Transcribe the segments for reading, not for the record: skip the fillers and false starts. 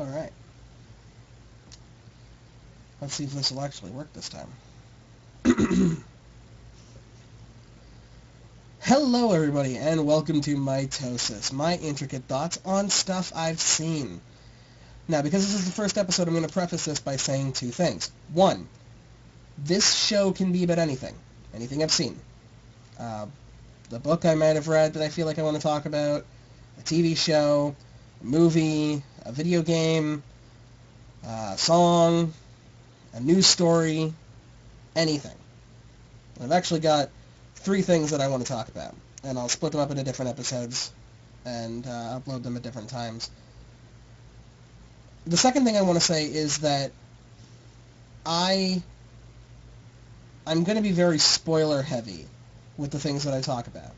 Alright. Let's see if this will actually work this time. Hello everybody, and welcome to MITOSIS, my intricate thoughts on stuff I've seen. Now, because this is the first episode, I'm going to preface this by saying two things. One, this show can be about anything. Anything I've seen. The book I might have read that I feel like I want to talk about, a TV show, a movie, a video game, a song, a news story, anything. I've actually got three things that I want to talk about, and I'll split them up into different episodes and upload them at different times. The second thing I want to say is that I'm going to be very spoiler heavy with the things that I talk about.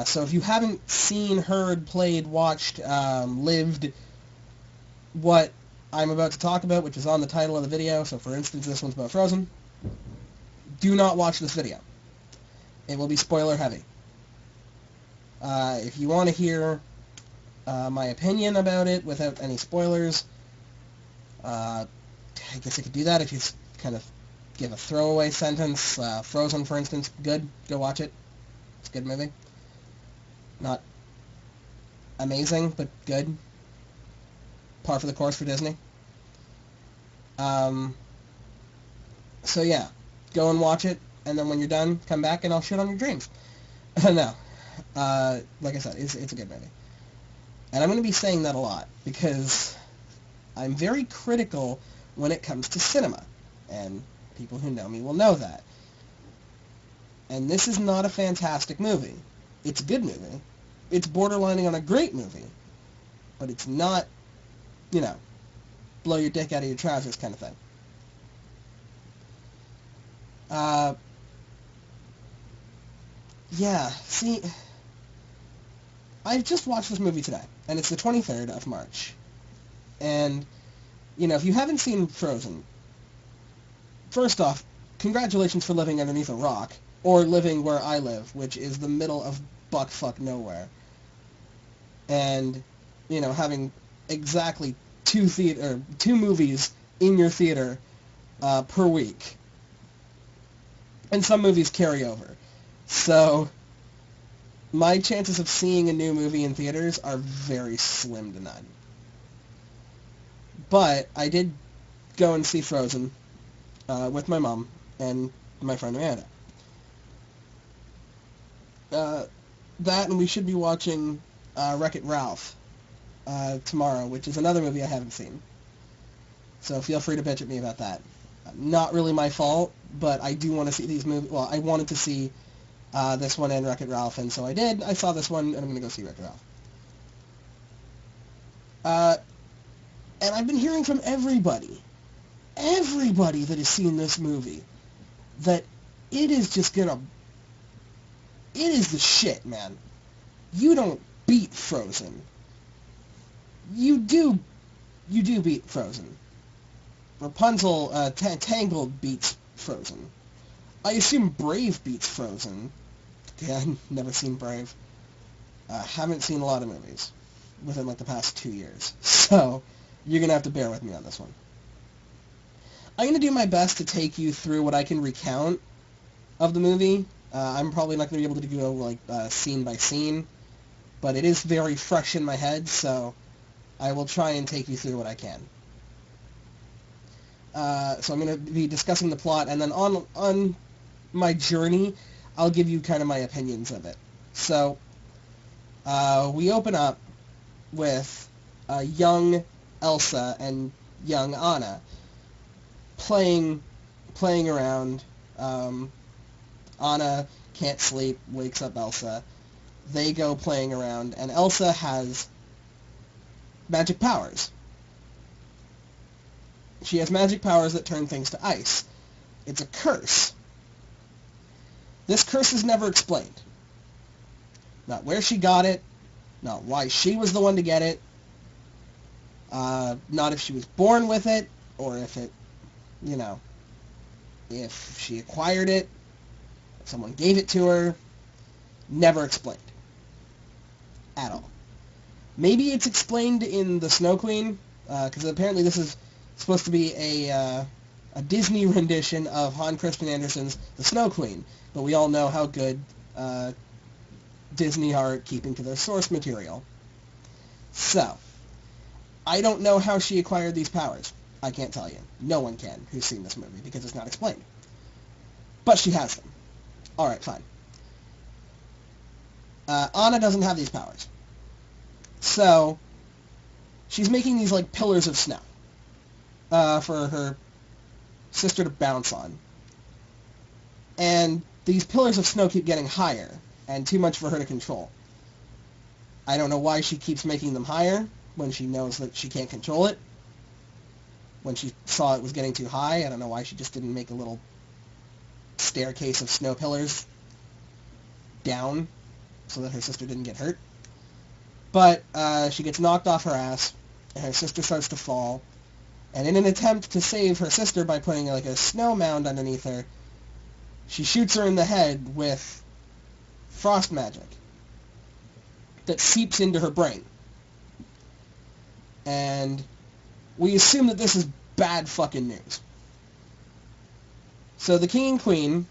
So if you haven't seen, heard, played, watched, lived what I'm about to talk about, which is on the title of the video, so for instance this one's about Frozen, do not watch this video. It will be spoiler heavy. If you want to hear my opinion about it without any spoilers, I guess I could do that if you kind of give a throwaway sentence. Frozen, for instance, good. Go watch it. It's a good movie. Not amazing, but good. Par for the course for Disney. So yeah, go and watch it, and then when you're done, come back and I'll shit on your dreams. No. Like I said, it's a good movie. And I'm going to be saying that a lot, because I'm very critical when it comes to cinema. And people who know me will know that. And this is not a fantastic movie. It's a good movie. It's borderlining on a great movie. But it's not, blow your dick out of your trousers kind of thing. Yeah, see, I just watched this movie today, and it's the 23rd of March. And, if you haven't seen Frozen, first off, congratulations for living underneath a rock, or living where I live, which is the middle of buckfuck nowhere. And, having exactly two movies in your theater per week. And some movies carry over. So, my chances of seeing a new movie in theaters are very slim to none. But I did go and see Frozen with my mom and my friend Amanda. That, and we should be watching Wreck-It Ralph tomorrow, which is another movie I haven't seen. So feel free to bitch at me about that. Not really my fault, but I do want to see these movies. Well, I wanted to see this one and Wreck-It Ralph, and so I did. I saw this one, and I'm going to go see Wreck-It Ralph. And I've been hearing from everybody that has seen this movie, that it is just it is the shit, man. You don't beat Frozen. You do beat Frozen. Rapunzel, Tangled beats Frozen. I assume Brave beats Frozen. Yeah, I've never seen Brave. Haven't seen a lot of movies within, the past 2 years. So, you're going to have to bear with me on this one. I'm going to do my best to take you through what I can recount of the movie. I'm probably not going to be able to go, scene by scene. But it is very fresh in my head, so I will try and take you through what I can. So I'm going to be discussing the plot, and then on my journey, I'll give you kind of my opinions of it. So, we open up with young Elsa and young Anna playing around. Anna can't sleep, wakes up Elsa. They go playing around, and Elsa has magic powers. She has magic powers that turn things to ice. It's a curse. This curse is never explained. Not where she got it, not why she was the one to get it, not if she was born with it, or if it, if she acquired it, if someone gave it to her. Never explained. At all. Maybe it's explained in The Snow Queen, because apparently this is supposed to be a Disney rendition of Hans Christian Andersen's The Snow Queen, but we all know how good Disney are at keeping to their source material. So, I don't know how she acquired these powers. I can't tell you. No one can who's seen this movie, because it's not explained. But she has them. Alright, fine. Anna doesn't have these powers. So, she's making these, like, pillars of snow for her sister to bounce on. And these pillars of snow keep getting higher, and too much for her to control. I don't know why she keeps making them higher when she knows that she can't control it. When she saw it was getting too high, I don't know why she just didn't make a little staircase of snow pillars down so that her sister didn't get hurt. But she gets knocked off her ass, and her sister starts to fall. And in an attempt to save her sister by putting like a snow mound underneath her, she shoots her in the head with frost magic that seeps into her brain. And we assume that this is bad fucking news. So the king and queen,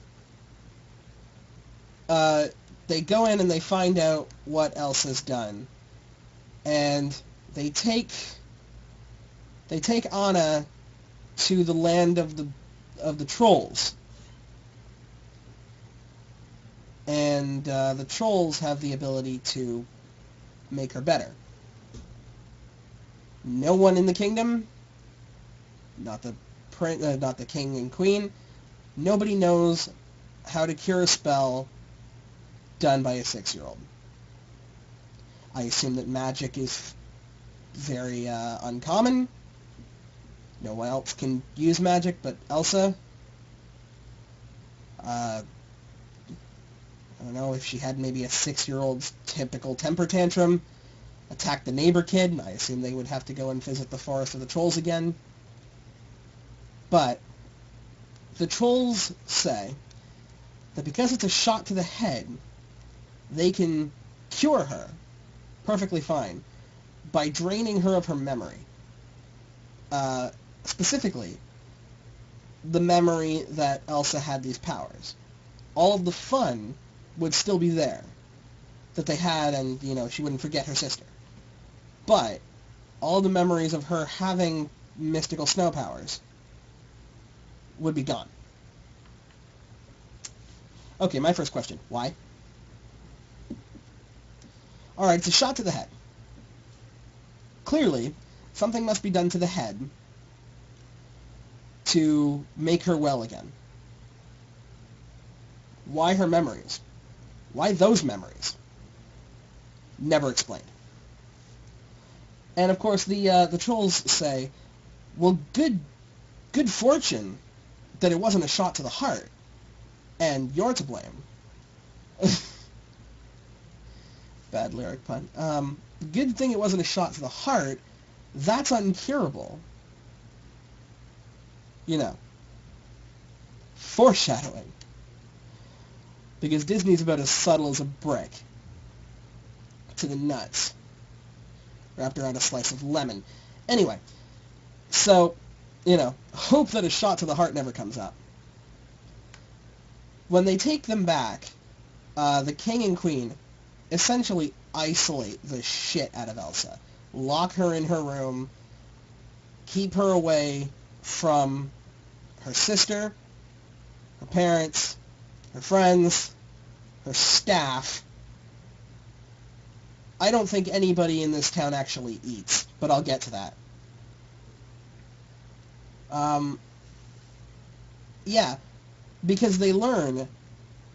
they go in and they find out what Elsa's done. And they take Anna to the land of the trolls. And the trolls have the ability to make her better. No one in the kingdom, not the king and queen, nobody knows how to cure a spell done by a 6-year-old. I assume that magic is very uncommon. No one else can use magic but Elsa. I don't know if she had maybe a 6-year-old's typical temper tantrum, attack the neighbor kid. I assume they would have to go and visit the Forest of the Trolls again. But the trolls say that because it's a shot to the head, they can cure her perfectly fine by draining her of her memory. Specifically, the memory that Elsa had these powers. All of the fun would still be there that they had, and, she wouldn't forget her sister. But all the memories of her having mystical snow powers would be gone. Okay, my first question. Why? Alright, it's a shot to the head. Clearly, something must be done to the head to make her well again. Why her memories? Why those memories? Never explained. And of course, the trolls say, well, good fortune that it wasn't a shot to the heart, and you're to blame. Bad lyric pun. Good thing it wasn't a shot to the heart. That's uncurable. Foreshadowing. Because Disney's about as subtle as a brick. To the nuts. Wrapped around a slice of lemon. Anyway, so, hope that a shot to the heart never comes up. When they take them back, the king and queen essentially isolate the shit out of Elsa. Lock her in her room. Keep her away from her sister, her parents, her friends, her staff. I don't think anybody in this town actually eats, but I'll get to that. Yeah, because they learn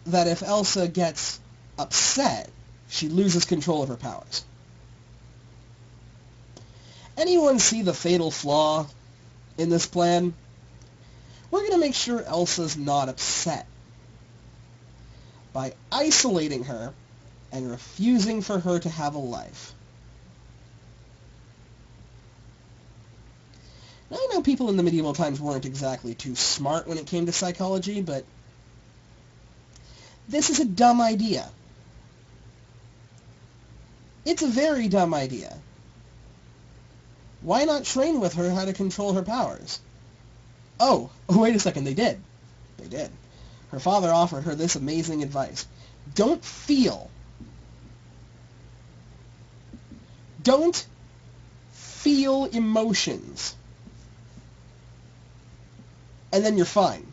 that if Elsa gets upset, she loses control of her powers. Anyone see the fatal flaw in this plan? We're going to make sure Elsa's not upset by isolating her and refusing for her to have a life. Now, I know people in the medieval times weren't exactly too smart when it came to psychology, but this is a dumb idea. It's a very dumb idea. Why not train with her how to control her powers? Oh, wait a second, they did. They did. Her father offered her this amazing advice. Don't feel. Don't feel emotions. And then you're fine.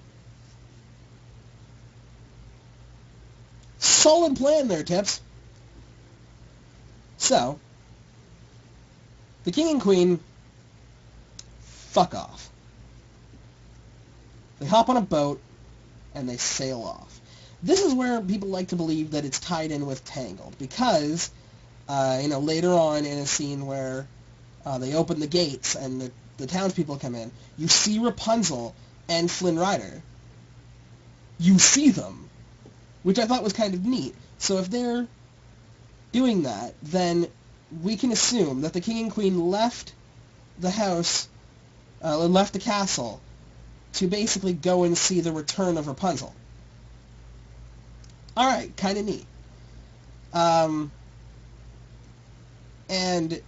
Solid plan there, Tips. So, the king and queen fuck off. They hop on a boat and they sail off. This is where people like to believe that it's tied in with Tangled, because, later on in a scene where they open the gates and the townspeople come in, you see Rapunzel and Flynn Rider. You see them, which I thought was kind of neat. So if they're doing that, then we can assume that the king and queen left the house, left the castle, to basically go and see the return of Rapunzel. Alright, kind of neat. And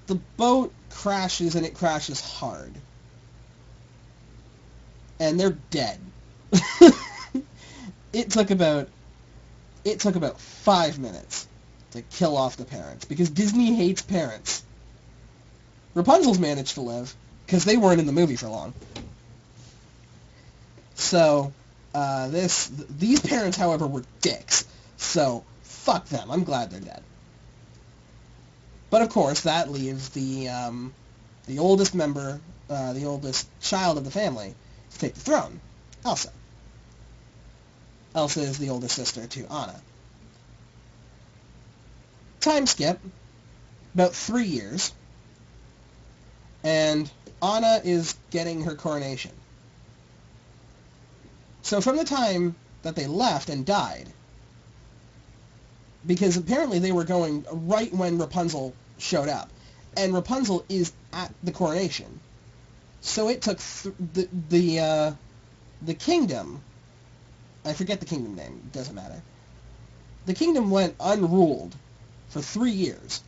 the boat crashes, and it crashes hard. And they're dead. It took about 5 minutes to kill off the parents, because Disney hates parents. Rapunzel's managed to live, because they weren't in the movie for long. So, these parents, however, were dicks. So, fuck them. I'm glad they're dead. But of course, that leaves the oldest member, the oldest child of the family, to take the throne, Elsa. Elsa is the oldest sister to Anna. Time skip, about 3 years, and Anna is getting her coronation. So from the time that they left and died, because apparently they were going right when Rapunzel showed up, and Rapunzel is at the coronation. So it took the kingdom, I forget the kingdom name, it doesn't matter. The kingdom went unruled for 3 years.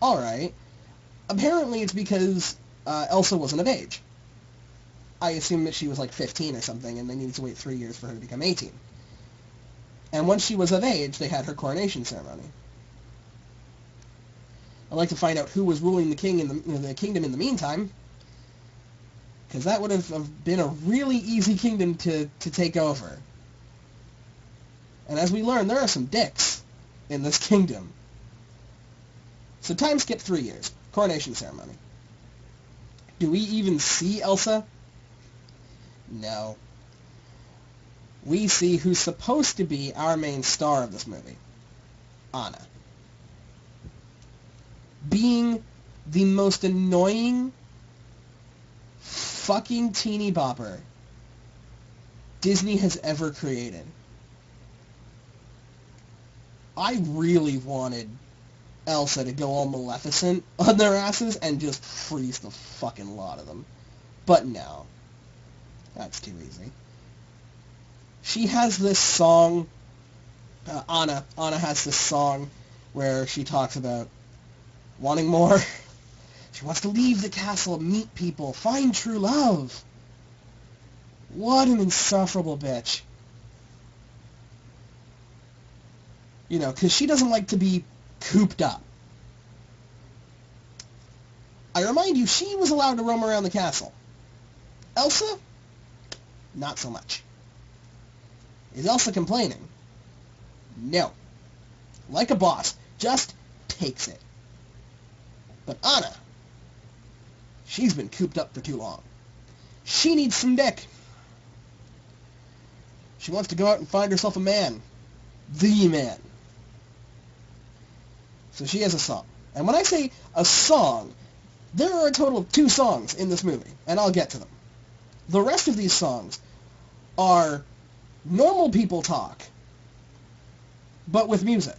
Alright. Apparently it's because Elsa wasn't of age. I assume that she was like 15 or something, and they needed to wait 3 years for her to become 18. And once she was of age, they had her coronation ceremony. I'd like to find out who was ruling the king in the kingdom in the meantime, because that would have been a really easy kingdom to take over. And as we learn, there are some dicks in this kingdom. So time skip 3 years. Coronation ceremony. Do we even see Elsa? No. We see who's supposed to be our main star of this movie. Anna. Being the most annoying fucking teeny bopper Disney has ever created. I really wanted Elsa to go all Maleficent on their asses and just freeze the fucking lot of them. But no. That's too easy. She has this song, Anna has this song where she talks about wanting more. She wants to leave the castle, meet people, find true love. What an insufferable bitch. You know, because she doesn't like to be cooped up. I remind you, she was allowed to roam around the castle. Elsa? Not so much. Is Elsa complaining? No. Like a boss, just takes it. But Anna, she's been cooped up for too long. She needs some dick. She wants to go out and find herself a man. The man. So she has a song. And when I say a song, there are a total of 2 songs in this movie, and I'll get to them. The rest of these songs are normal people talk, but with music.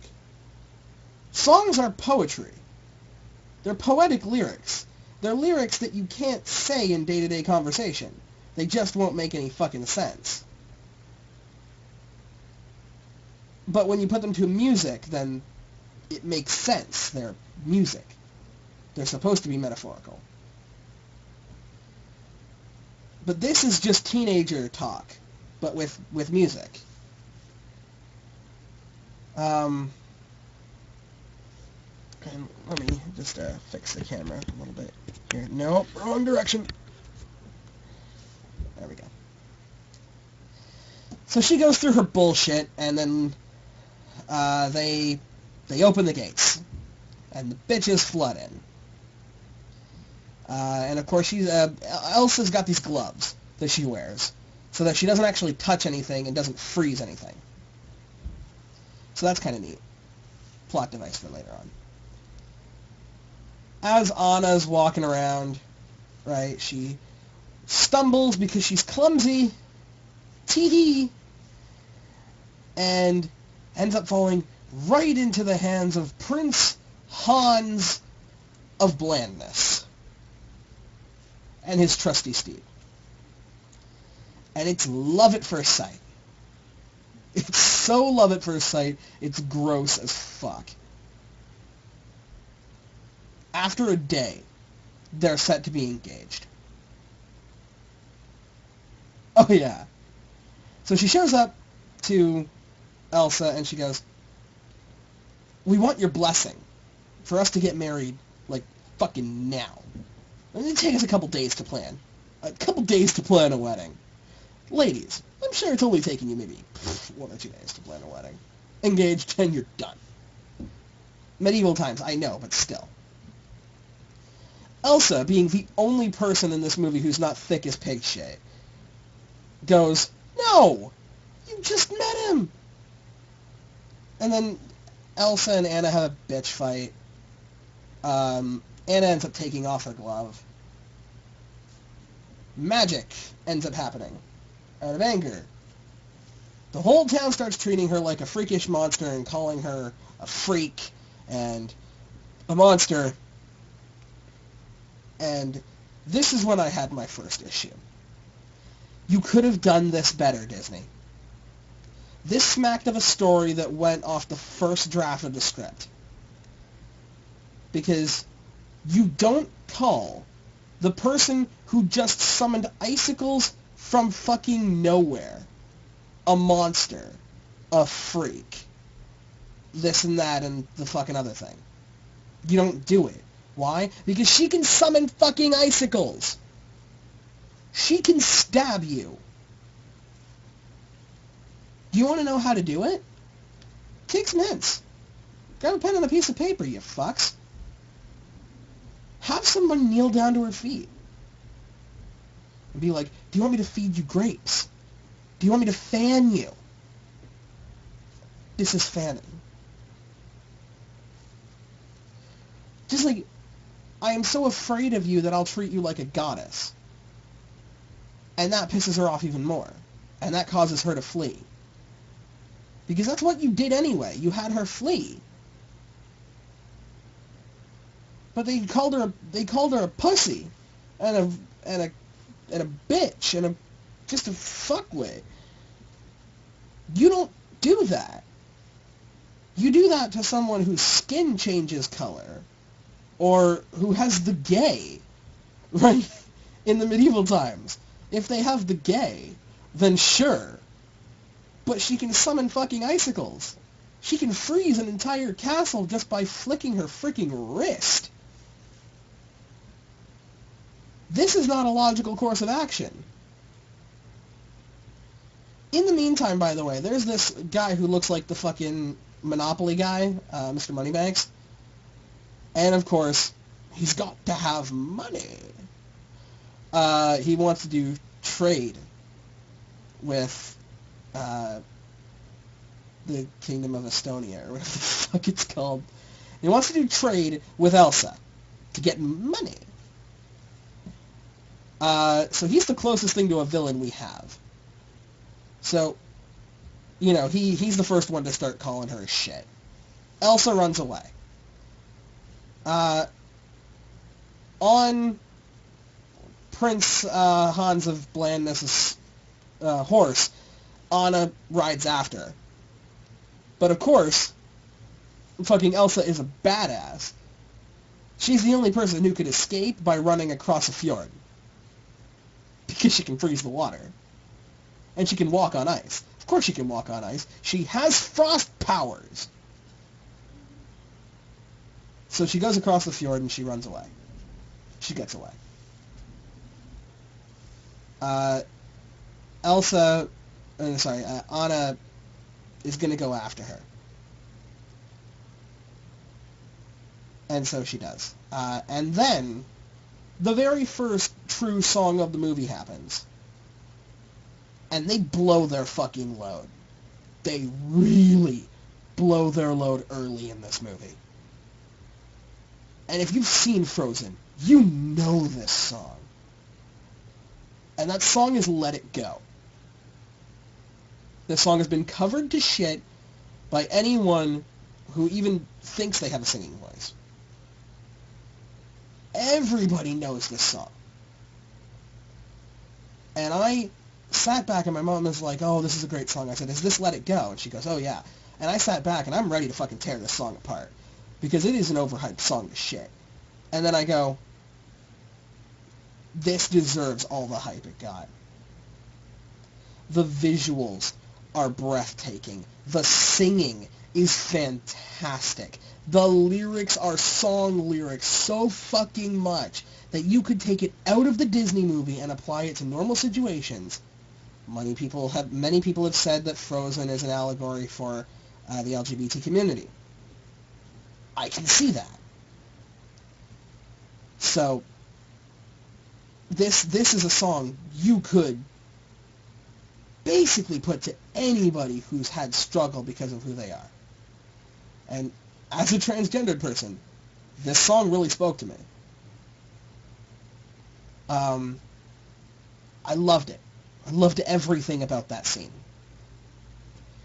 Songs are poetry. They're poetic lyrics. They're lyrics that you can't say in day-to-day conversation. They just won't make any fucking sense. But when you put them to music, then it makes sense. They're music. They're supposed to be metaphorical. But this is just teenager talk, but with music. And let me just fix the camera a little bit here. Nope, wrong direction. There we go. So she goes through her bullshit, and then they open the gates, and the bitches flood in. And of course, Elsa's got these gloves that she wears, so that she doesn't actually touch anything and doesn't freeze anything. So that's kind of neat. Plot device for later on. As Anna's walking around, right, she stumbles because she's clumsy, tee-hee, and ends up falling right into the hands of Prince Hans of Blandness and his trusty steed. And it's love at first sight. It's so love at first sight, it's gross as fuck. After a day, they're set to be engaged. Oh yeah. So she shows up to Elsa and she goes, "We want your blessing for us to get married, like, fucking now. And it'll take us a couple days to plan. A couple days to plan a wedding. Ladies, I'm sure it's only taking you maybe 1 or 2 days to plan a wedding. Engaged, and you're done. Medieval times, I know, but still." Elsa, being the only person in this movie who's not thick as pig shit, goes, "No! You just met him!" And then Elsa and Anna have a bitch fight. Anna ends up taking off her glove. Magic ends up happening. Out of anger. The whole town starts treating her like a freakish monster and calling her a freak and a monster. And this is when I had my first issue. You could have done this better, Disney. This smacked of a story that went off the first draft of the script. Because you don't call the person who just summoned icicles from fucking nowhere a monster, a freak, this and that and the fucking other thing. You don't do it. Why? Because she can summon fucking icicles. She can stab you. Do you want to know how to do it? Take some hints. Grab a pen and a piece of paper, you fucks. Have someone kneel down to her feet. And be like, "Do you want me to feed you grapes? Do you want me to fan you?" This is fanning. Just like, "I am so afraid of you that I'll treat you like a goddess." And that pisses her off even more. And that causes her to flee. Because that's what you did anyway. You had her flee. But they called her a pussy and a bitch and just a fuckwit. You don't do that. You do that to someone whose skin changes color or who has the gay, right? In the medieval times. If they have the gay, then sure. But she can summon fucking icicles. She can freeze an entire castle just by flicking her freaking wrist. This is not a logical course of action. In the meantime, by the way, there's this guy who looks like the fucking Monopoly guy, Mr. Moneybags. And, of course, he's got to have money. He wants to do trade with the Kingdom of Estonia, or whatever the fuck it's called. He wants to do trade with Elsa to get money. So he's the closest thing to a villain we have. So, you know, he's the first one to start calling her shit. Elsa runs away. On Prince Hans of Blandness' horse, Anna rides after. But of course, fucking Elsa is a badass. She's the only person who could escape by running across a fjord. Because she can freeze the water. And she can walk on ice. Of course she can walk on ice. She has frost powers. So she goes across the fjord and she runs away. She gets away. Anna is going to go after her. And so she does. And then, the very first true song of the movie happens. And they blow their fucking load. They really blow their load early in this movie. And if you've seen Frozen, you know this song. And that song is Let It Go. This song has been covered to shit by anyone who even thinks they have a singing voice. Everybody knows this song. And I sat back and my mom was like, oh, this is a great song. I said, is this Let It Go? And she goes, oh, yeah. And I sat back and I'm ready to fucking tear this song apart. Because it is an overhyped song to shit. And then I go, this deserves all the hype it got. The visuals are breathtaking. The singing is fantastic. The lyrics are song lyrics so fucking much that you could take it out of the Disney movie and apply it to normal situations. Many people have said that Frozen is an allegory for the LGBT community. I can see that. So this is a song you could basically put to anybody who's had struggle because of who they are. And as a transgendered person, this song really spoke to me. I loved it. I loved everything about that scene.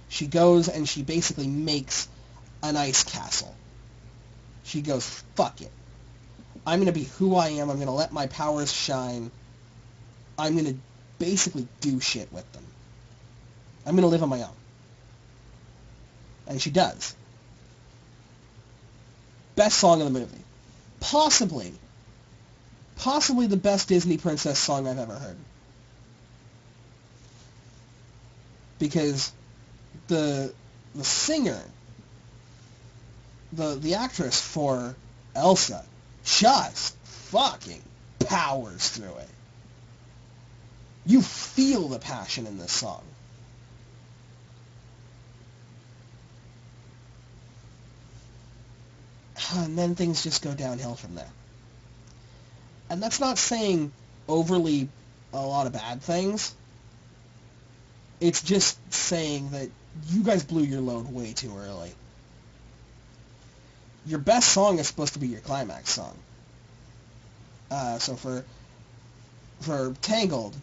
She goes and she basically makes an ice castle. She goes, fuck it. I'm going to be who I am. I'm going to let my powers shine. I'm going to basically do shit with them. I'm going to live on my own. And she does. Best song of the movie. Possibly the best Disney princess song I've ever heard. Because the singer, the actress for Elsa, just fucking powers through it. You feel the passion in this song. And then things just go downhill from there. And that's not saying overly a lot of bad things. It's just saying that you guys blew your load way too early. Your best song is supposed to be your climax song. So for Tangled,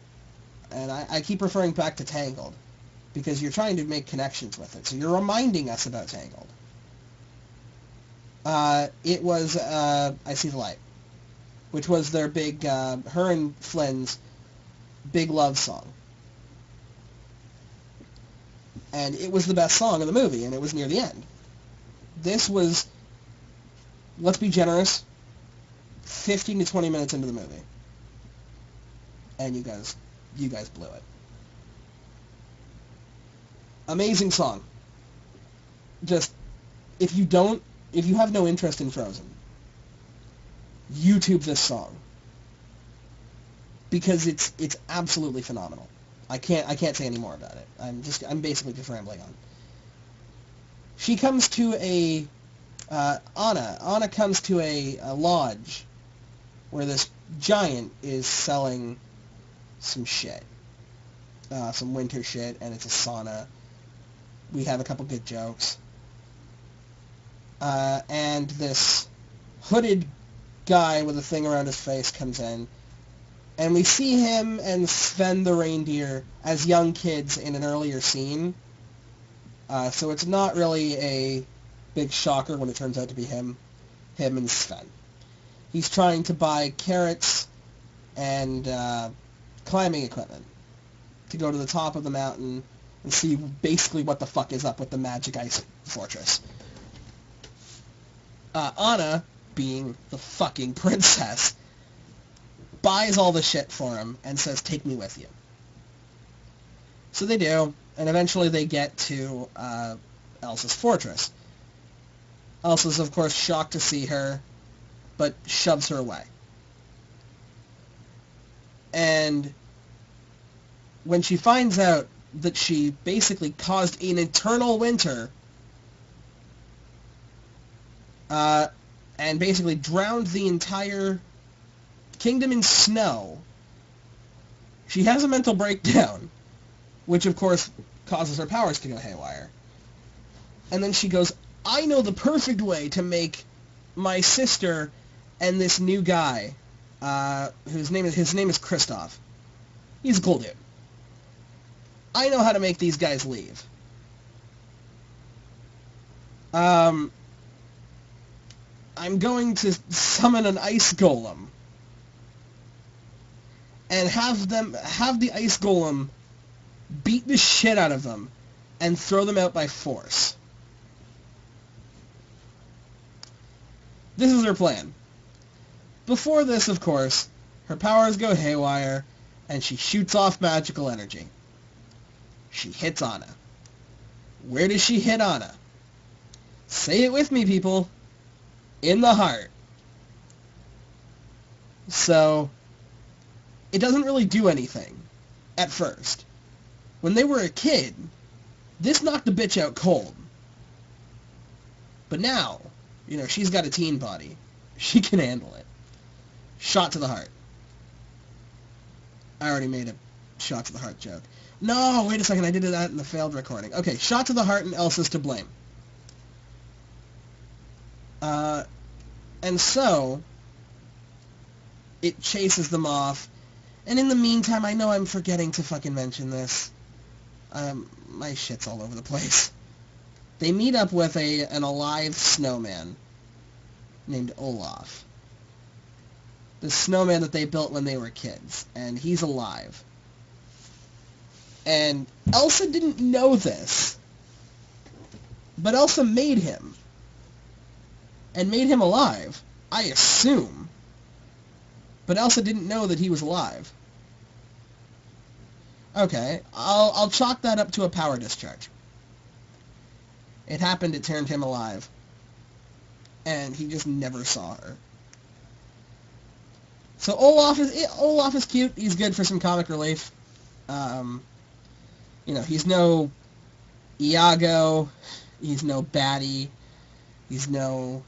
and I keep referring back to Tangled, because you're trying to make connections with it. So you're reminding us about Tangled. It was I See the Light, which was their big, her and Flynn's big love song. And it was the best song of the movie, and it was near the end. This was, let's be generous, 15 to 20 minutes into the movie. And you guys blew it. Amazing song. Just, if you have no interest in Frozen, YouTube this song. Because it's absolutely phenomenal. I can't say any more about it. I'm basically just rambling on. She comes to Anna comes to a lodge where this giant is selling some shit. Some winter shit, and it's a sauna. We have a couple good jokes. And this hooded guy with a thing around his face comes in, and we see him and Sven the reindeer as young kids in an earlier scene. So it's not really a big shocker when it turns out to be him and Sven. He's trying to buy carrots and climbing equipment to go to the top of the mountain and see basically what the fuck is up with the magic ice fortress. Anna, being the fucking princess, buys all the shit for him and says, take me with you. So they do, and eventually they get to Elsa's fortress. Elsa's, of course, shocked to see her, but shoves her away. And when she finds out that she basically caused an eternal winter, and basically drowned the entire kingdom in snow, she has a mental breakdown, which of course causes her powers to go haywire. And then she goes, I know the perfect way to make my sister and this new guy, his name is Kristoff. He's a cool dude. I know how to make these guys leave. I'm going to summon an ice golem and have the ice golem beat the shit out of them and throw them out by force. This is her plan. Before this, of course, her powers go haywire, and she shoots off magical energy. She hits Anna. Where does she hit Anna? Say it with me, people. In the heart. So, it doesn't really do anything at first. When they were a kid, this knocked the bitch out cold. But now, she's got a teen body. She can handle it. Shot to the heart. I already made a shot to the heart joke. No, wait a second, I did that in the failed recording. Okay, shot to the heart and Elsa's to blame. And so, it chases them off. And in the meantime, I know I'm forgetting to fucking mention this. My shit's all over the place. They meet up with an alive snowman named Olaf. The snowman that they built when they were kids. And he's alive. And Elsa didn't know this. But Elsa made him. And made him alive, I assume. But Elsa didn't know that he was alive. Okay, I'll chalk that up to a power discharge. It happened, it turned him alive. And he just never saw her. So Olaf is cute. He's good for some comic relief. He's no Iago. He's no baddie. He's no...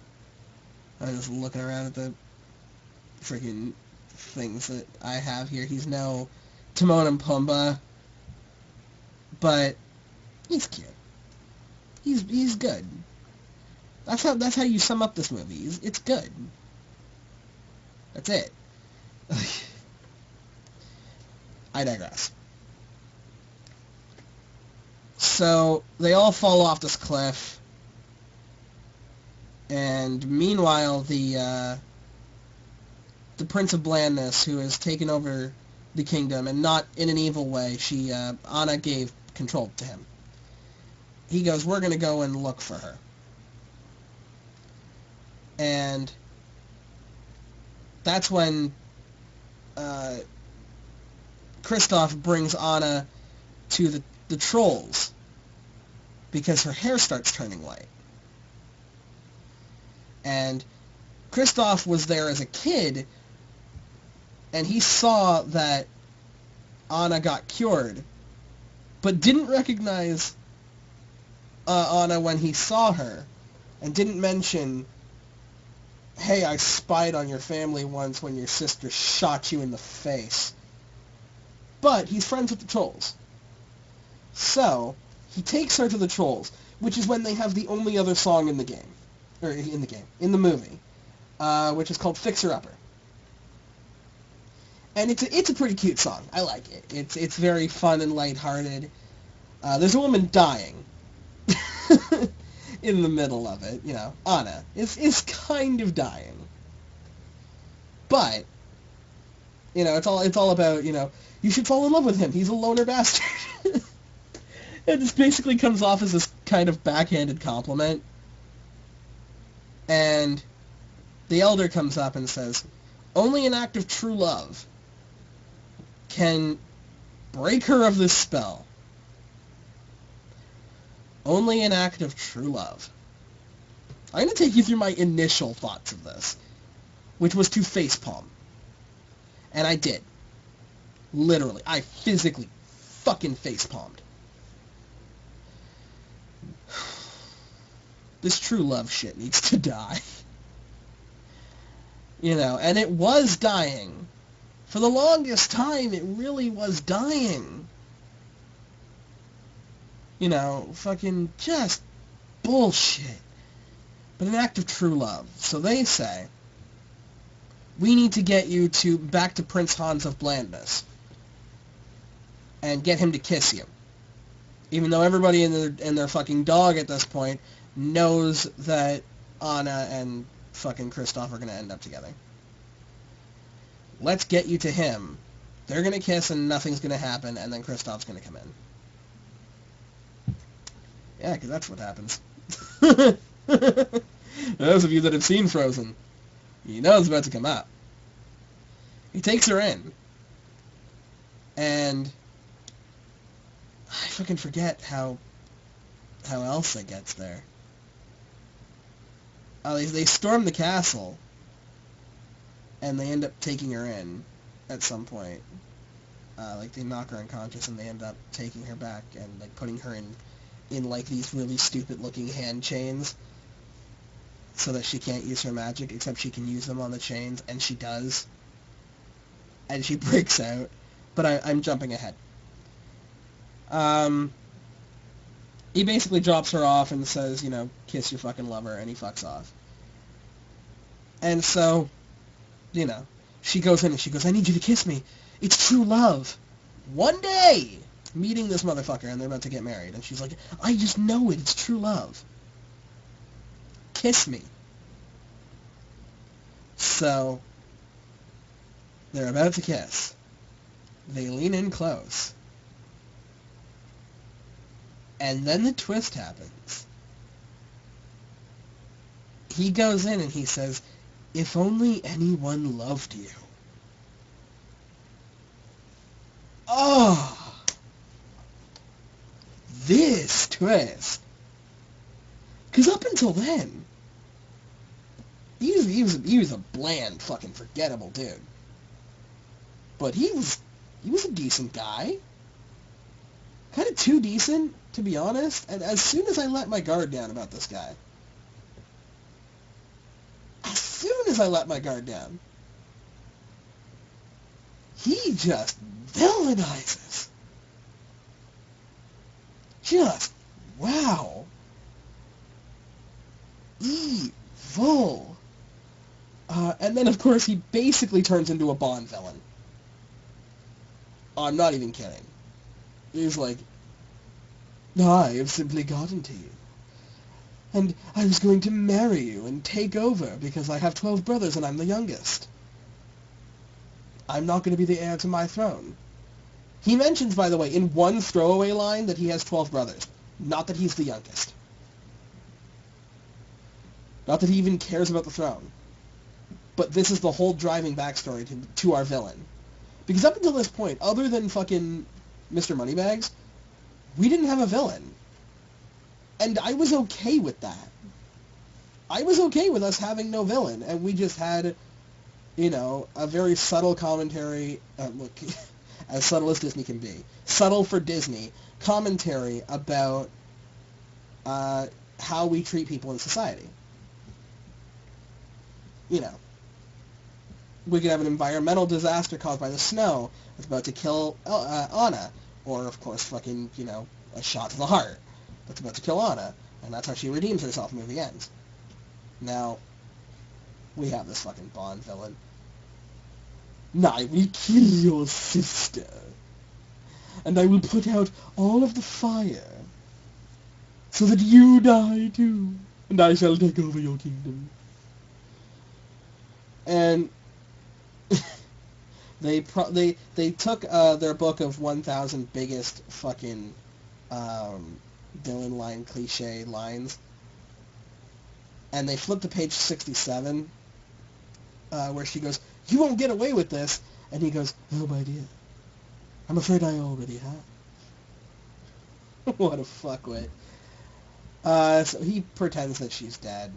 I'm just looking around at the freaking things that I have here. He's no Timon and Pumbaa. But he's cute. He's good. That's how you sum up this movie. It's good. That's it. I digress. So they all fall off this cliff, and meanwhile the Prince of Blandness, who has taken over the kingdom, and not in an evil way, Anna gave control to him. He goes, we're going to go and look for her. And that's when Kristoff brings Anna to the trolls, because her hair starts turning white. And Kristoff was there as a kid, and he saw that Anna got cured, but didn't recognize Anna when he saw her, and didn't mention, hey, I spied on your family once when your sister shot you in the face. But he's friends with the trolls. So, he takes her to the trolls, which is when they have the only other song in the game. Or in the movie. Which is called Fixer Upper. And it's a pretty cute song. I like it. It's very fun and lighthearted. There's a woman dying in the middle of it. Anna is kind of dying. But it's all about, you should fall in love with him. He's a loner bastard. It just basically comes off as this kind of backhanded compliment. And the elder comes up and says, only an act of true love can break her of this spell. Only an act of true love. I'm going to take you through my initial thoughts of this, which was to facepalm. And I did. Literally. I physically fucking facepalmed. This true love shit needs to die. You know, and it was dying. For the longest time, it really was dying. You know, fucking just bullshit. But an act of true love. So they say, we need to get you back to Prince Hans of Blandness. And get him to kiss you. Even though everybody and their fucking dog at this point knows that Anna and fucking Kristoff are going to end up together. Let's get you to him. They're going to kiss and nothing's going to happen, and then Kristoff's going to come in. Yeah, because that's what happens. Those of you that have seen Frozen, you know it's about to come out. He takes her in. And I fucking forget how Elsa gets there. They storm the castle, and they end up taking her in at some point. They knock her unconscious, and they end up taking her back and putting her in like these really stupid looking hand chains, so that she can't use her magic, except she can use them on the chains, and she does. And she breaks out. But I'm jumping ahead. He basically drops her off and says, you know, kiss your fucking lover, and he fucks off. And so, you know, she goes in and she goes, I need you to kiss me. It's true love. One day, meeting this motherfucker, and they're about to get married. And she's like, I just know it. It's true love. Kiss me. So, they're about to kiss. They lean in close. And then the twist happens. He goes in and he says, if only anyone loved you. Oh! This twist. Because up until then, he was a bland, fucking forgettable dude. But he was a decent guy. Kind of too decent, to be honest. And as soon as I let my guard down about this guy, he just villainizes. Just, wow. Evil. And then, of course, he basically turns into a Bond villain. I'm not even kidding. He's like, I have simply gotten to you. And I was going to marry you and take over because I have 12 brothers and I'm the youngest. I'm not going to be the heir to my throne. He mentions, by the way, in one throwaway line that he has 12 brothers. Not that he's the youngest. Not that he even cares about the throne. But this is the whole driving backstory to our villain. Because up until this point, other than fucking Mr. Moneybags, we didn't have a villain. And I was okay with that. I was okay with us having no villain, and we just had, you know, a very subtle commentary, look, as subtle as Disney can be, subtle for Disney, commentary about how we treat people in society. You know, we could have an environmental disaster caused by the snow that's about to kill Anna, or, of course, fucking, you know, a shot to the heart that's about to kill Anna, and that's how she redeems herself and the movie ends. Now, we have this fucking Bond villain. I will kill your sister, and I will put out all of the fire, so that you die too, and I shall take over your kingdom. And they took their book of 1,000 biggest fucking villain line cliche lines. And they flip to page 67, where she goes, "You won't get away with this." And he goes, "Oh, my dear, I'm afraid I already have." What a fuckwit. So he pretends that she's dead.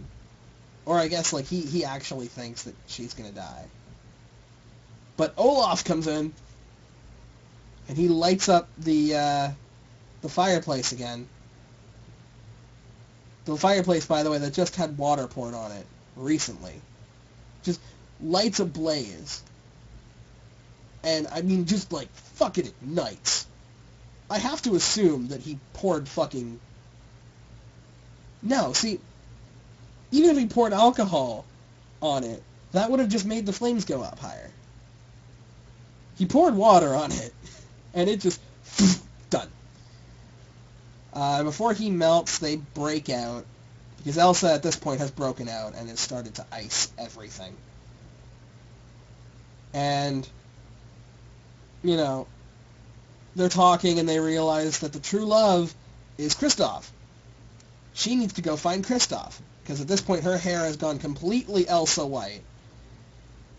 Or I guess, like, he actually thinks that she's gonna die. But Olaf comes in, and he lights up the fireplace again. The fireplace, by the way, that just had water poured on it recently. Just lights ablaze. And, I mean, just, like, fucking ignites. I have to assume that he poured fucking... No, see, even if he poured alcohol on it, that would have just made the flames go up higher. He poured water on it, and it just... done. Before he melts, they break out, because Elsa at this point has broken out and has started to ice everything. And, you know, they're talking and they realize that the true love is Kristoff. She needs to go find Kristoff, because at this point her hair has gone completely Elsa white,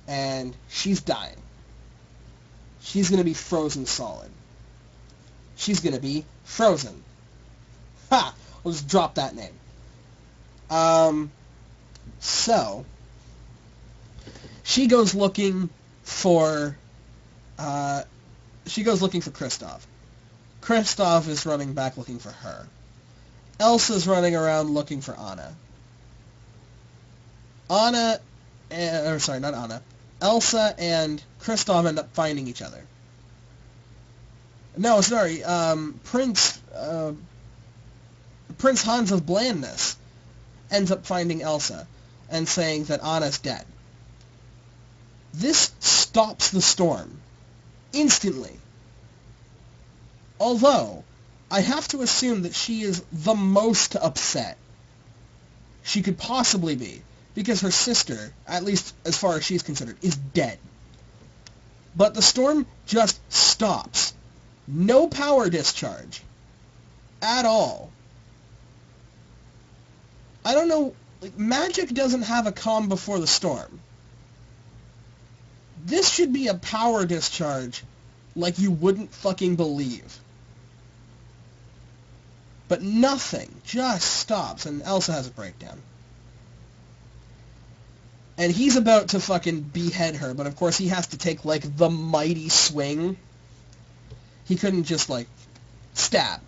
and she's dying. She's going to be frozen solid. She's going to be frozen. Ha! I'll just drop that name. So, she goes looking for Kristoff. Kristoff is running back looking for her. Elsa's running around looking for Anna. Elsa and Kristoff end up finding each other. No, sorry, Prince Hans of Blandness ends up finding Elsa and saying that Anna's dead. This stops the storm instantly. Although, I have to assume that she is the most upset she could possibly be, because her sister, at least as far as she's considered, is dead. But the storm just stops. No power discharge. At all. I don't know, like, magic doesn't have a calm before the storm. This should be a power discharge like you wouldn't fucking believe. But nothing, just stops, and Elsa has a breakdown. And he's about to fucking behead her, but of course he has to take, like, the mighty swing. He couldn't just, like, stab.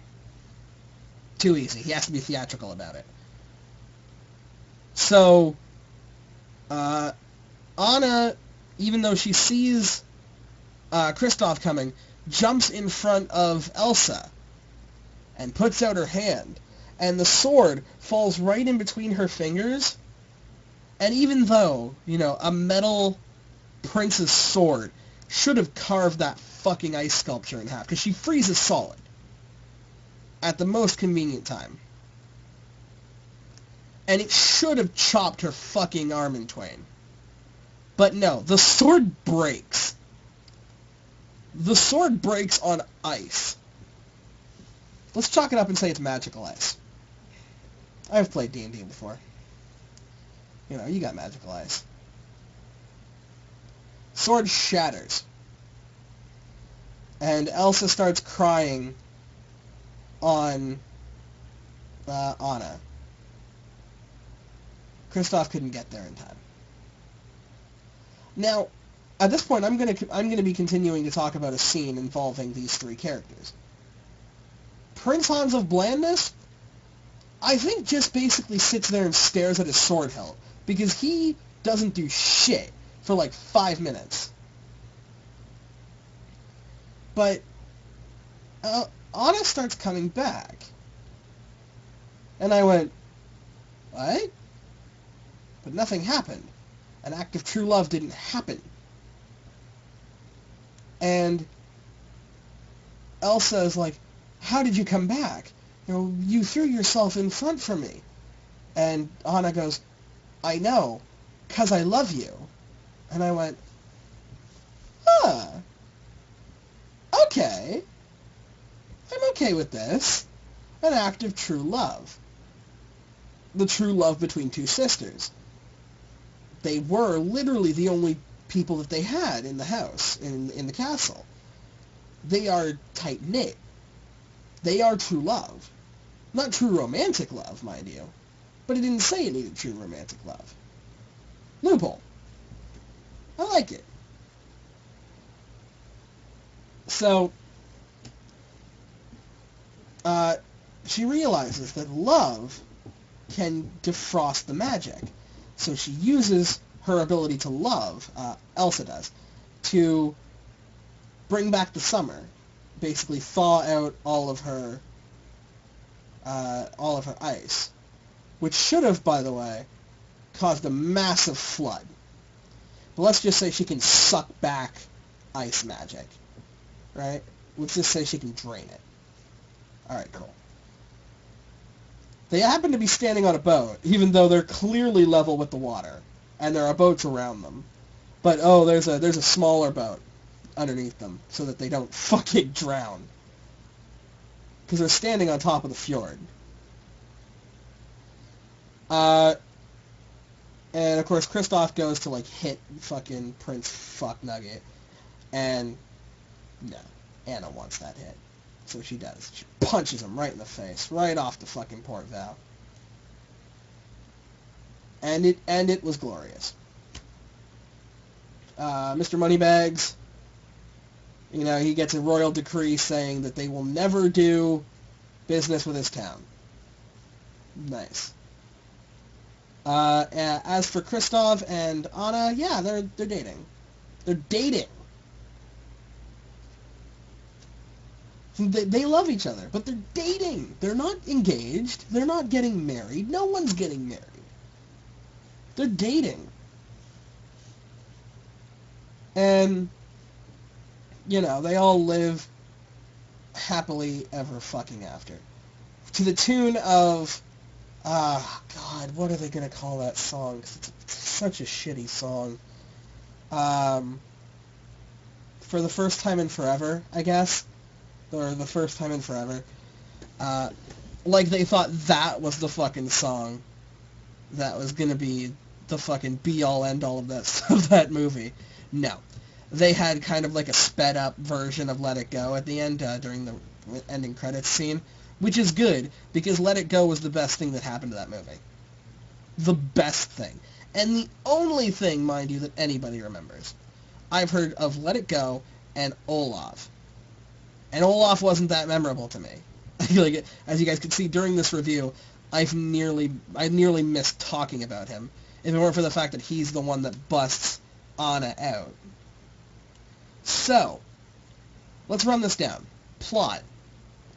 Too easy. He has to be theatrical about it. So, Anna, even though she sees Kristoff coming, jumps in front of Elsa and puts out her hand, and the sword falls right in between her fingers, and even though, you know, a metal prince's sword should have carved that fucking ice sculpture in half, because she freezes solid at the most convenient time. And it should have chopped her fucking arm in twain. But no, the sword breaks. The sword breaks on ice. Let's chalk it up and say it's magical ice. I've played D&D before. You know, you got magical ice. Sword shatters. And Elsa starts crying on Anna. Kristoff couldn't get there in time. Now, at this point, I'm gonna be continuing to talk about a scene involving these three characters. Prince Hans of Blandness, I think, just basically sits there and stares at his sword hilt, because he doesn't do shit for like 5 minutes. But Anna starts coming back, and I went, what? But nothing happened. An act of true love didn't happen. And Elsa is like, how did you come back? You know, you threw yourself in front for me. And Anna goes, I know, 'cause I love you. And I went, okay. I'm okay with this. an act of true love. The true love between two sisters. They were literally the only people that they had in the house, in the castle. They are tight-knit. They are true love. Not true romantic love, mind you. But it didn't say it needed true romantic love. Loophole. I like it. So, she realizes that love can defrost the magic. So she uses her ability to love, Elsa does, to bring back the summer. Basically thaw out all of her ice. Which should have, by the way, caused a massive flood. But let's just say she can suck back ice magic. Right? Let's just say she can drain it. Alright, cool. They happen to be standing on a boat, even though they're clearly level with the water, and there are boats around them. But, oh, there's a smaller boat underneath them, so that they don't fucking drown. Because they're standing on top of the fjord. And, of course, Kristoff goes to, like, hit fucking Prince Fucknugget, and, no, Anna wants that hit. So she does. She punches him right in the face, right off the fucking port valve. And it was glorious. Mr. Moneybags, you know, he gets a royal decree saying that they will never do business with his town. Nice. As for Kristoff and Anna, yeah, they're dating. They're dating. They love each other, but they're dating. They're not engaged. They're not getting married. No one's getting married. They're dating. And, you know, they all live happily ever fucking after. To the tune of, God, what are they going to call that song? 'Cause it's such a shitty song. For the first time in forever, I guess. Or the first time in forever. Like they thought that was the fucking song that was gonna be the fucking be-all, end-all of that movie. No. They had kind of like a sped-up version of Let It Go at the end, during the ending credits scene, which is good, because Let It Go was the best thing that happened to that movie. The best thing. And the only thing, mind you, that anybody remembers. I've heard of Let It Go and Olaf. And Olaf wasn't that memorable to me. Like, as you guys could see during this review, I nearly missed talking about him, if it weren't for the fact that he's the one that busts Anna out. So, let's run this down. Plot.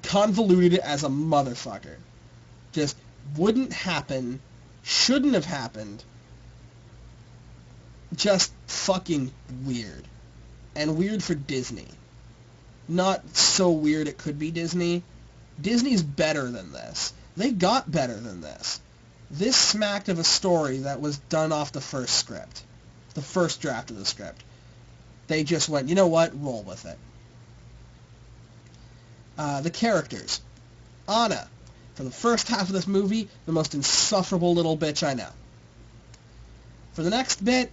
Convoluted as a motherfucker. Just wouldn't happen, shouldn't have happened. Just fucking weird. And weird for Disney. Not so weird it could be Disney. Disney's better than this. They got better than this. This smacked of a story that was done off the first script. The first draft of the script. They just went, you know what, roll with it. The characters. Anna, for the first half of this movie, the most insufferable little bitch I know. For the next bit,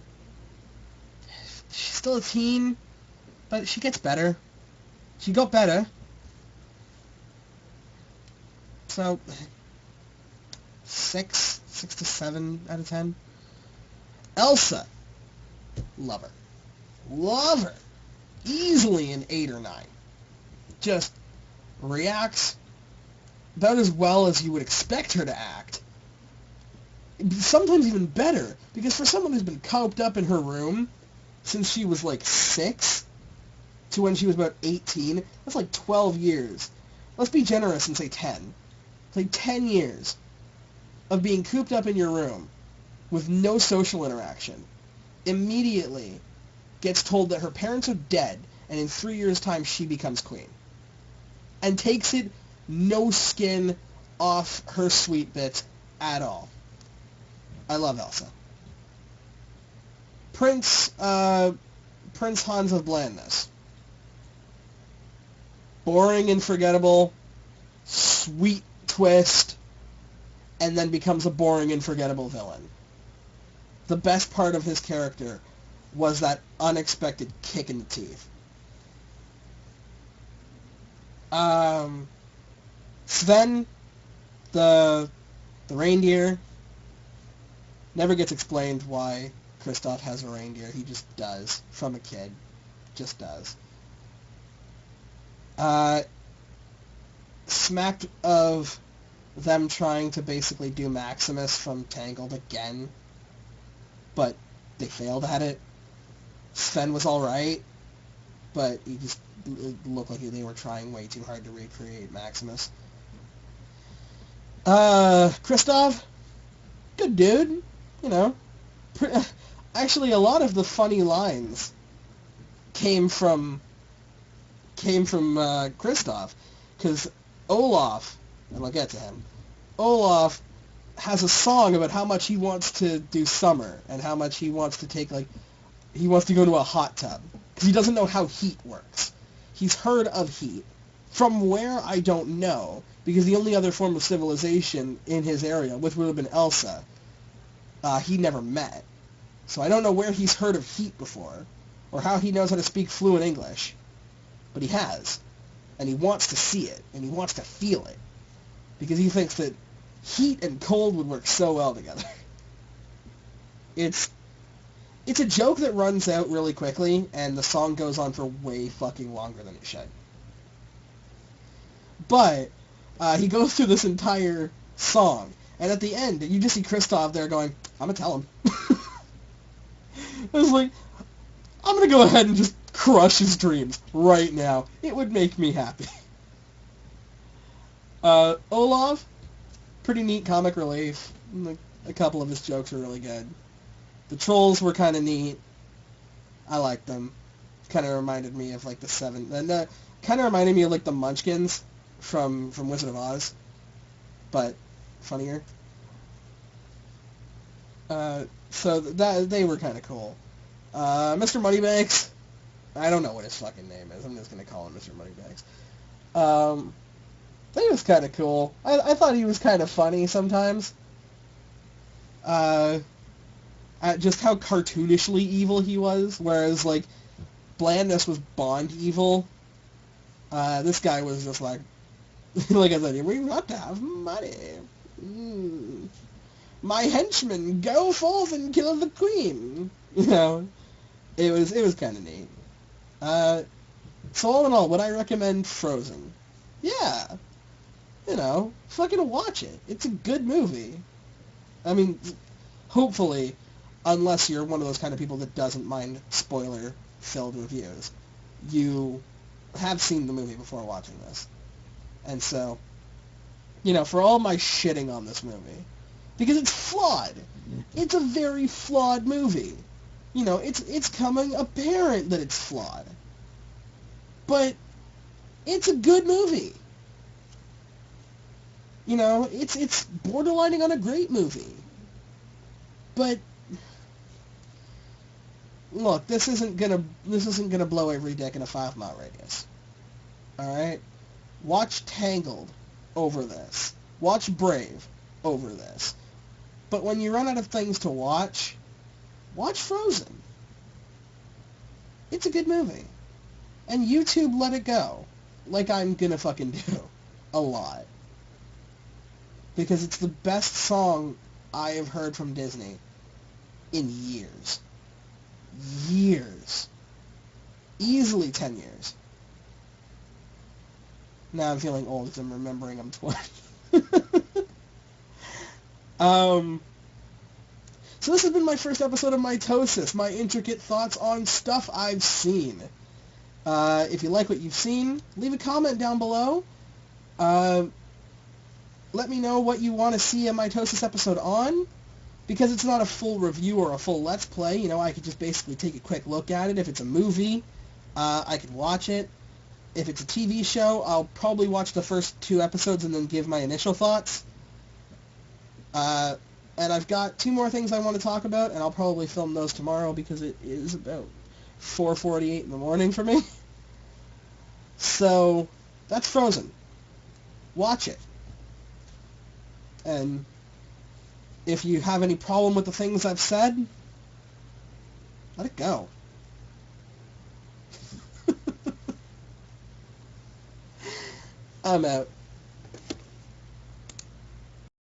she's still a teen, but she gets better. She got better. So, 6 to 7 out of 10. Elsa. Love her. Love her. Easily an 8 or 9. Just reacts about as well as you would expect her to act. Sometimes even better, because for someone who's been coped up in her room since she was like 6 to when she was about 18, that's like 12 years. Let's be generous and say 10. It's like 10 years of being cooped up in your room with no social interaction. Immediately gets told that her parents are dead, and in 3 years' time she becomes queen. And takes it no skin off her sweet bits at all. I love Elsa. Prince Hans of Blandness. Boring and forgettable, sweet twist, and then becomes a boring and forgettable villain. The best part of his character was that unexpected kick in the teeth. Sven, the reindeer, never gets explained why Kristoff has a reindeer. He just does, from a kid. Just does. Smacked of them trying to basically do Maximus from Tangled again, but they failed at it. Sven was alright, but he just looked like they were trying way too hard to recreate Maximus. Kristoff, good dude, you know. Actually, a lot of the funny lines came from Kristoff, because Olaf, and I'll get to him, Olaf has a song about how much he wants to do summer, and how much he wants to take, like, he wants to go to a hot tub, because he doesn't know how heat works. He's heard of heat. From where, I don't know, because the only other form of civilization in his area, which would have been Elsa, he never met. So I don't know where he's heard of heat before, or how he knows how to speak fluent English, but he has. And he wants to see it, and he wants to feel it, because he thinks that heat and cold would work so well together. It's a joke that runs out really quickly, and the song goes on for way fucking longer than it should. But he goes through this entire song, and at the end, you just see Kristoff there going, I'm going to tell him. I was like, I'm going to go ahead and just crush his dreams right now. It would make me happy. Olaf, pretty neat comic relief. A couple of his jokes were really good. The trolls were kind of neat. I liked them. Kind of reminded me of, like, the Seven... And kind of reminded me of, like, the Munchkins from Wizard of Oz. But funnier. So they were kind of cool. Mr. Moneybags, I don't know what his fucking name is. I'm just going to call him Mr. Moneybags. He was kind of cool. I thought he was kind of funny sometimes. Just how cartoonishly evil he was, whereas, like, Blandness was Bond evil. This guy was just like, like I said, we got to have money. My henchmen, go forth and kill the queen. You know, it was kind of neat. So all in all, would I recommend Frozen? Yeah. You know, fucking watch it. It's a good movie. I mean, hopefully, unless you're one of those kind of people that doesn't mind spoiler-filled reviews, you have seen the movie before watching this. And so, you know, for all my shitting on this movie, because it's flawed. It's a very flawed movie. You know, it's coming apparent that it's flawed. But it's a good movie. You know, it's borderlining on a great movie. But look, this isn't gonna blow every dick in a 5-mile radius. Alright? Watch Tangled over this. Watch Brave over this. But when you run out of things to watch Frozen. It's a good movie. And YouTube let it go. Like I'm gonna fucking do. A lot. Because it's the best song I have heard from Disney in years. Years. Easily 10 years. Now I'm feeling old because I'm remembering I'm 20. So this has been my first episode of MITOSIS, my intricate thoughts on stuff I've seen. If you like what you've seen, leave a comment down below. Let me know what you want to see a MITOSIS episode on. Because it's not a full review or a full Let's Play, you know, I could just basically take a quick look at it. If it's a movie, I could watch it. If it's a TV show, I'll probably watch the first 2 episodes and then give my initial thoughts. And I've got 2 more things I want to talk about, and I'll probably film those tomorrow because it is about 4:48 in the morning for me. So, that's Frozen. Watch it. And if you have any problem with the things I've said, let it go. I'm out.